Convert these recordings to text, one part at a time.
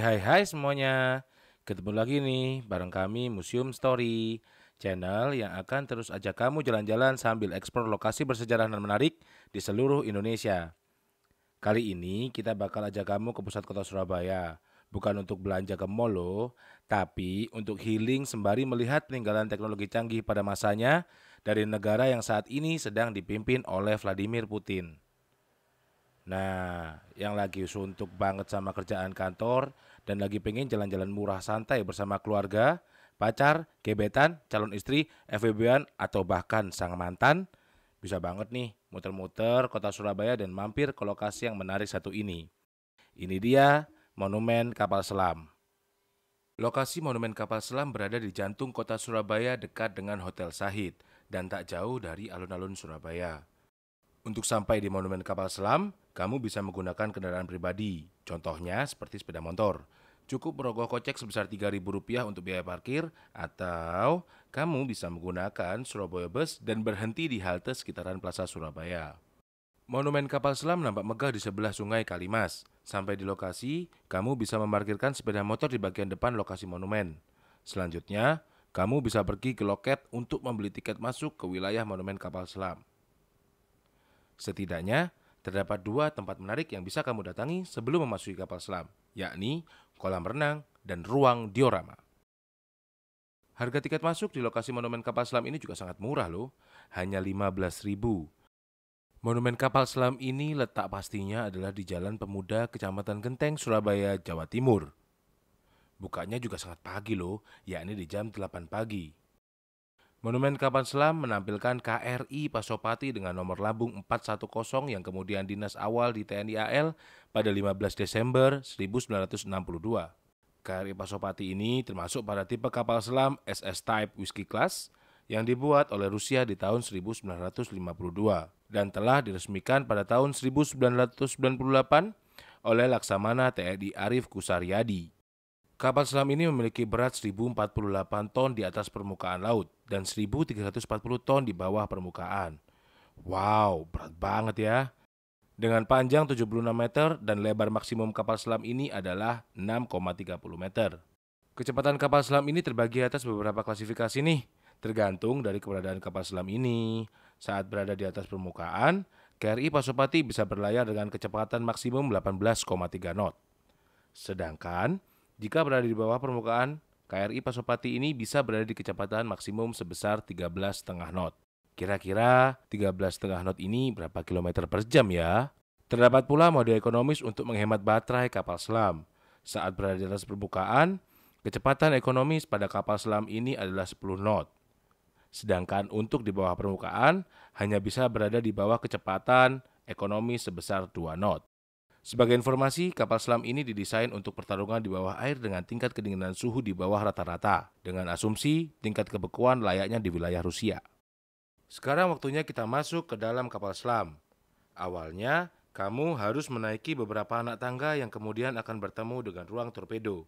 Hai semuanya. Ketemu lagi nih bareng kami Museum Story, channel yang akan terus ajak kamu jalan-jalan sambil eksplor lokasi bersejarah dan menarik di seluruh Indonesia. Kali ini kita bakal ajak kamu ke pusat kota Surabaya. Bukan untuk belanja ke mall loh, tapi untuk healing sembari melihat peninggalan teknologi canggih pada masanya dari negara yang saat ini sedang dipimpin oleh Vladimir Putin. Nah, yang lagi suntuk banget sama kerjaan kantor dan lagi pengen jalan-jalan murah santai bersama keluarga, pacar, gebetan, calon istri, FWB-an, atau bahkan sang mantan, bisa banget nih muter-muter kota Surabaya dan mampir ke lokasi yang menarik satu ini. Ini dia Monumen Kapal Selam. Lokasi Monumen Kapal Selam berada di jantung kota Surabaya dekat dengan Hotel Sahid dan tak jauh dari alun-alun Surabaya. Untuk sampai di Monumen Kapal Selam, kamu bisa menggunakan kendaraan pribadi, contohnya seperti sepeda motor. Cukup merogoh kocek sebesar Rp3.000 untuk biaya parkir, atau kamu bisa menggunakan Surabaya Bus dan berhenti di halte sekitaran Plaza Surabaya. Monumen Kapal Selam nampak megah di sebelah Sungai Kalimas. Sampai di lokasi, kamu bisa memarkirkan sepeda motor di bagian depan lokasi monumen. Selanjutnya, kamu bisa pergi ke loket untuk membeli tiket masuk ke wilayah Monumen Kapal Selam. Setidaknya, terdapat dua tempat menarik yang bisa kamu datangi sebelum memasuki kapal selam, yakni kolam renang dan ruang diorama. Harga tiket masuk di lokasi Monumen Kapal Selam ini juga sangat murah loh, hanya 15.000. Monumen Kapal Selam ini letak pastinya adalah di Jalan Pemuda, Kecamatan Genteng, Surabaya, Jawa Timur. Bukanya juga sangat pagi loh, yakni di jam 8 pagi. Monumen Kapal Selam menampilkan KRI Pasopati dengan nomor lambung 410 yang kemudian dinas awal di TNI AL pada 15 Desember 1962. KRI Pasopati ini termasuk pada tipe kapal selam SS Type Whiskey Class yang dibuat oleh Rusia di tahun 1952 dan telah diresmikan pada tahun 1998 oleh Laksamana TNI Arief Kusaryadi. Kapal selam ini memiliki berat 1048 ton di atas permukaan laut dan 1340 ton di bawah permukaan. Wow, berat banget ya. Dengan panjang 76 meter dan lebar maksimum kapal selam ini adalah 6,30 meter. Kecepatan kapal selam ini terbagi atas beberapa klasifikasi nih, tergantung dari keberadaan kapal selam ini. Saat berada di atas permukaan, KRI Pasopati bisa berlayar dengan kecepatan maksimum 18,3 knot. Sedangkan jika berada di bawah permukaan, KRI Pasopati ini bisa berada di kecepatan maksimum sebesar 13,5 knot. Kira-kira 13,5 knot ini berapa kilometer per jam ya? Terdapat pula mode ekonomis untuk menghemat baterai kapal selam. Saat berada di atas permukaan, kecepatan ekonomis pada kapal selam ini adalah 10 knot. Sedangkan untuk di bawah permukaan, hanya bisa berada di bawah kecepatan ekonomi sebesar 2 knot. Sebagai informasi, kapal selam ini didesain untuk pertarungan di bawah air dengan tingkat kedinginan suhu di bawah rata-rata, dengan asumsi tingkat kebekuan layaknya di wilayah Rusia. Sekarang waktunya kita masuk ke dalam kapal selam. Awalnya, kamu harus menaiki beberapa anak tangga yang kemudian akan bertemu dengan ruang torpedo.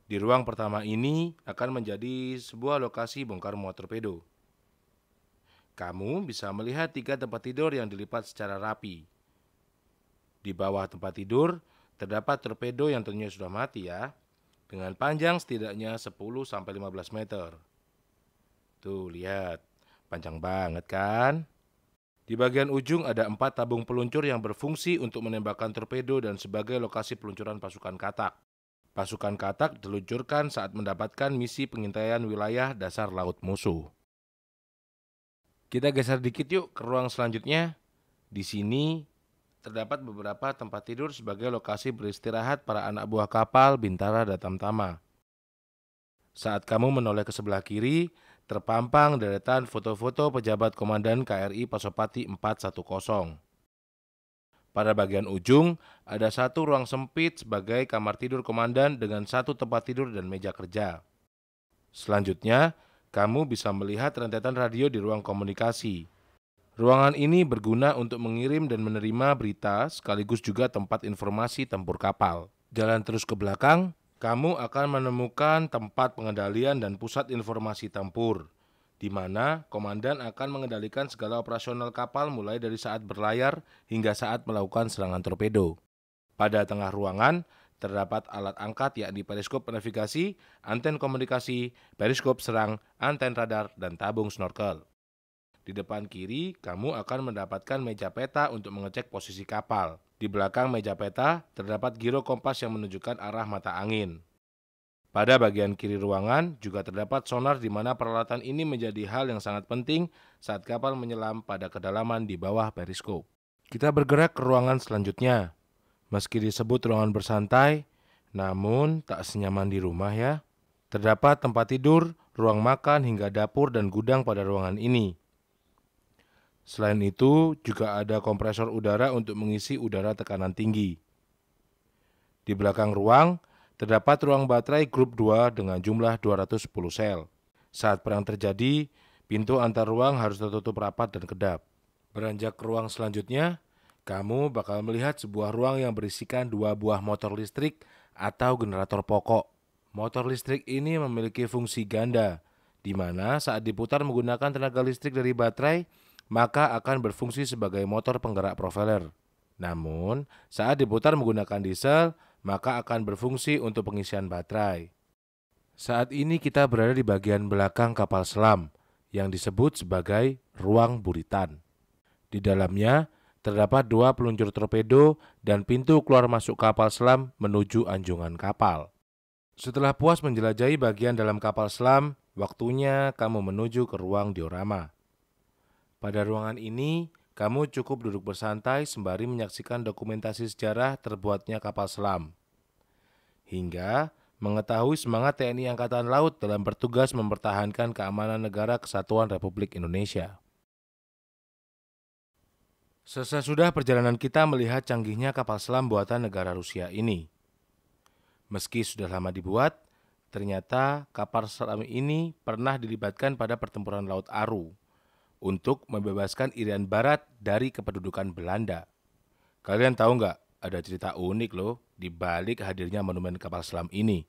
Di ruang pertama ini akan menjadi sebuah lokasi bongkar muat torpedo. Kamu bisa melihat 3 tempat tidur yang dilipat secara rapi. Di bawah tempat tidur, terdapat torpedo yang tentunya sudah mati ya, dengan panjang setidaknya 10-15 meter. Tuh, lihat, panjang banget kan? Di bagian ujung ada 4 tabung peluncur yang berfungsi untuk menembakkan torpedo dan sebagai lokasi peluncuran pasukan katak. Pasukan katak diluncurkan saat mendapatkan misi pengintaian wilayah dasar laut musuh. Kita geser dikit yuk ke ruang selanjutnya. Di sini terdapat beberapa tempat tidur sebagai lokasi beristirahat para anak buah kapal Bintara dan Tamtama. Saat kamu menoleh ke sebelah kiri, terpampang deretan foto-foto pejabat komandan KRI Pasopati 410. Pada bagian ujung, ada satu ruang sempit sebagai kamar tidur komandan dengan 1 tempat tidur dan meja kerja. Selanjutnya, kamu bisa melihat rentetan radio di ruang komunikasi. Ruangan ini berguna untuk mengirim dan menerima berita sekaligus juga tempat informasi tempur kapal. Jalan terus ke belakang, kamu akan menemukan tempat pengendalian dan pusat informasi tempur, di mana komandan akan mengendalikan segala operasional kapal mulai dari saat berlayar hingga saat melakukan serangan torpedo. Pada tengah ruangan, terdapat alat angkat yakni periskop navigasi, anten komunikasi, periskop serang, anten radar, dan tabung snorkel. Di depan kiri, kamu akan mendapatkan meja peta untuk mengecek posisi kapal. Di belakang meja peta, terdapat giro kompas yang menunjukkan arah mata angin. Pada bagian kiri ruangan juga terdapat sonar di mana peralatan ini menjadi hal yang sangat penting saat kapal menyelam pada kedalaman di bawah periskop. Kita bergerak ke ruangan selanjutnya. Meski disebut ruangan bersantai, namun tak senyaman di rumah ya. Terdapat tempat tidur, ruang makan hingga dapur dan gudang pada ruangan ini. Selain itu, juga ada kompresor udara untuk mengisi udara tekanan tinggi. Di belakang ruang, terdapat ruang baterai grup 2 dengan jumlah 210 sel. Saat perang terjadi, pintu antar ruang harus tertutup rapat dan kedap. Beranjak ke ruang selanjutnya, kamu bakal melihat sebuah ruang yang berisikan 2 buah motor listrik atau generator pokok. Motor listrik ini memiliki fungsi ganda, di mana saat diputar menggunakan tenaga listrik dari baterai, maka akan berfungsi sebagai motor penggerak propeller. Namun, saat diputar menggunakan diesel, maka akan berfungsi untuk pengisian baterai. Saat ini kita berada di bagian belakang kapal selam yang disebut sebagai ruang buritan. Di dalamnya terdapat 2 peluncur torpedo dan pintu keluar masuk kapal selam menuju anjungan kapal. Setelah puas menjelajahi bagian dalam kapal selam, waktunya kamu menuju ke ruang diorama. Pada ruangan ini, kamu cukup duduk bersantai sembari menyaksikan dokumentasi sejarah terbuatnya kapal selam, hingga mengetahui semangat TNI Angkatan Laut dalam bertugas mempertahankan keamanan negara Kesatuan Republik Indonesia. Sesudah perjalanan kita melihat canggihnya kapal selam buatan negara Rusia ini. Meski sudah lama dibuat, ternyata kapal selam ini pernah dilibatkan pada pertempuran Laut Aru untuk membebaskan Irian Barat dari kependudukan Belanda. Kalian tahu nggak, ada cerita unik loh di balik hadirnya monumen kapal selam ini.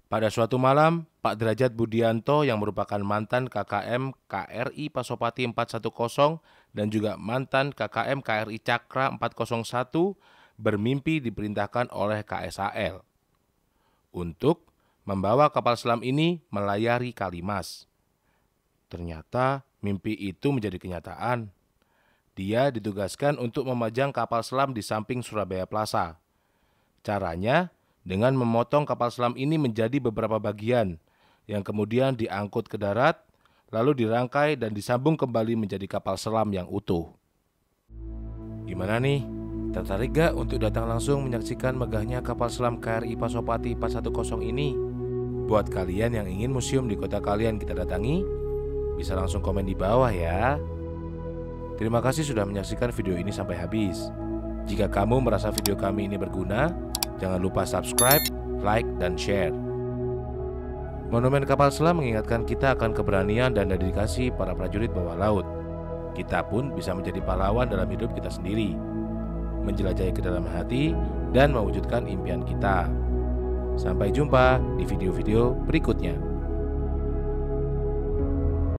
Pada suatu malam, Pak Derajat Budianto yang merupakan mantan KKM KRI Pasopati 410 dan juga mantan KKM KRI Cakra 401 bermimpi diperintahkan oleh KSAL untuk membawa kapal selam ini melayari Kalimas. Ternyata mimpi itu menjadi kenyataan. Dia ditugaskan untuk memajang kapal selam di samping Surabaya Plaza. Caranya dengan memotong kapal selam ini menjadi beberapa bagian yang kemudian diangkut ke darat, lalu dirangkai dan disambung kembali menjadi kapal selam yang utuh. Gimana nih? Tertarik gak untuk datang langsung menyaksikan megahnya kapal selam KRI Pasopati 410 ini? Buat kalian yang ingin museum di kota kalian kita datangi, bisa langsung komen di bawah ya. Terima kasih sudah menyaksikan video ini sampai habis. Jika kamu merasa video kami ini berguna, jangan lupa subscribe, like, dan share. Monumen kapal selam mengingatkan kita akan keberanian dan dedikasi para prajurit bawah laut. Kita pun bisa menjadi pahlawan dalam hidup kita sendiri, menjelajahi kedalaman hati, dan mewujudkan impian kita. Sampai jumpa di video-video berikutnya.